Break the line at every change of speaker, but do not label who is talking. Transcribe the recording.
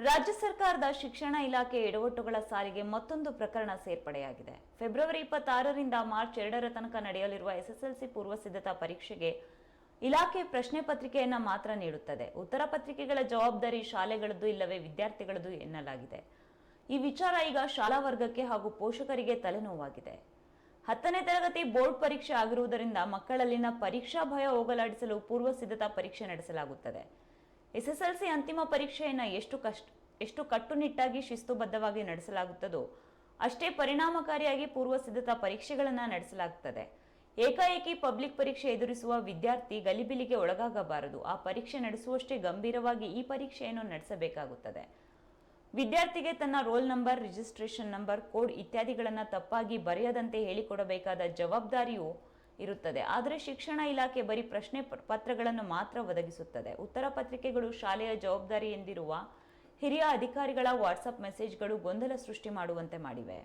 ರಾಜ್ಯ ಸರ್ಕಾರದ ಶಿಕ್ಷಣ ಇಲಾಖೆ ಎಡವಟ್ಟುಗಳ ಸಾಲಿಗೆ ಮತ್ತೊಂದು ಪ್ರಕರಣ ಸೇರ್ಪಡೆಯಾಗಿದೆ. ಫೆಬ್ರವರಿ 26ರಿಂದ ಮಾರ್ಚ್ 2ರ ತನಕ ನಡೆಯಲಿರುವ ಎಸ್ಎಸ್ಎಲ್ಸಿ ಪೂರ್ವ ಸಿದ್ಧತಾ ಪರೀಕ್ಷೆಗೆ ಇಲಾಖೆ ಪ್ರಶ್ನೆ ಪತ್ರಿಕೆಯನ್ನ ಮಾತ್ರ ನೀಡುತ್ತದೆ. ಉತ್ತರ ಪತ್ರಿಕೆಗಳ ಜವಾಬ್ದಾರಿ ಶಾಲೆಗಳದ್ದು ಇಲ್ಲವೇ ವಿದ್ಯಾರ್ಥಿಗಳದ್ದು ಎನ್ನಲಾಗಿದೆ. ಈ ವಿಚಾರ ಈಗ ಶಾಲಾ ವರ್ಗಕ್ಕೆ ಹಾಗೂ ಪೋಷಕರಿಗೆ ತಲೆನೋವಾಗಿದೆ. 10ನೇ ತರಗತಿ ಬೋರ್ಡ್ ಪರೀಕ್ಷೆ ಆಗಿರುವುದರಿಂದ ಮಕ್ಕಳಲ್ಲಿನ ಪರೀಕ್ಷಾ ಭಯ ಹೋಗಲಾಡಿಸಲು ಪೂರ್ವ ಸಿದ್ಧತಾ ಪರೀಕ್ಷೆ ನಡೆಸಲಾಗುತ್ತದೆ. ಎಸ್ಎಸ್ಎಲ್ಸಿ ಅಂತಿಮ ಪರೀಕ್ಷೆಯನ್ನ ಎಷ್ಟು ಕಟ್ಟುನಿಟ್ಟಾಗಿ ಶಿಸ್ತುಬದ್ಧವಾಗಿ ನಡೆಸಲಾಗುತ್ತದೋ ಅಷ್ಟೇ ಪರಿಣಾಮಕಾರಿಯಾಗಿ ಪೂರ್ವ ಸಿದ್ಧತಾ ಪರೀಕ್ಷೆಗಳನ್ನು ನಡೆಸಲಾಗುತ್ತದೆ. ಏಕಾಏಕಿ ಪಬ್ಲಿಕ್ ಪರೀಕ್ಷೆ ಎದುರಿಸುವ ವಿದ್ಯಾರ್ಥಿ ಗಲಿಬಿಲಿಗೆ ಒಳಗಾಗಬಾರದು. ಆ ಪರೀಕ್ಷೆ ನಡೆಸುವಷ್ಟೇ ಗಂಭೀರವಾಗಿ ಈ ಪರೀಕ್ಷೆಯನ್ನು ನಡೆಸಬೇಕಾಗುತ್ತದೆ. ವಿದ್ಯಾರ್ಥಿಗೆ ತನ್ನ roll number, registration number, code ಇತ್ಯಾದಿಗಳನ್ನು ತಪ್ಪಾಗಿ ಬರೆಯದಂತೆ ಹೇಳಿಕೊಡಬೇಕಾದ ಜವಾಬ್ದಾರಿಯೂ ಇರುತ್ತದೆ. ಆದರೆ ಶಿಕ್ಷಣ ಇಲಾಖೆ ಬರೀ ಪ್ರಶ್ನೆ ಪತ್ರಗಳನ್ನು ಮಾತ್ರ ಒದಗಿಸುತ್ತದೆ. ಉತ್ತರ ಪತ್ರಿಕೆಗಳು ಶಾಲೆಯ ಜವಾಬ್ದಾರಿ ಎಂದಿರುವ ಹಿರಿಯ ಅಧಿಕಾರಿಗಳ ವಾಟ್ಸಪ್ ಮೆಸೇಜ್ಗಳು ಗೊಂದಲ ಸೃಷ್ಟಿ ಮಾಡುವಂತೆ ಮಾಡಿವೆ.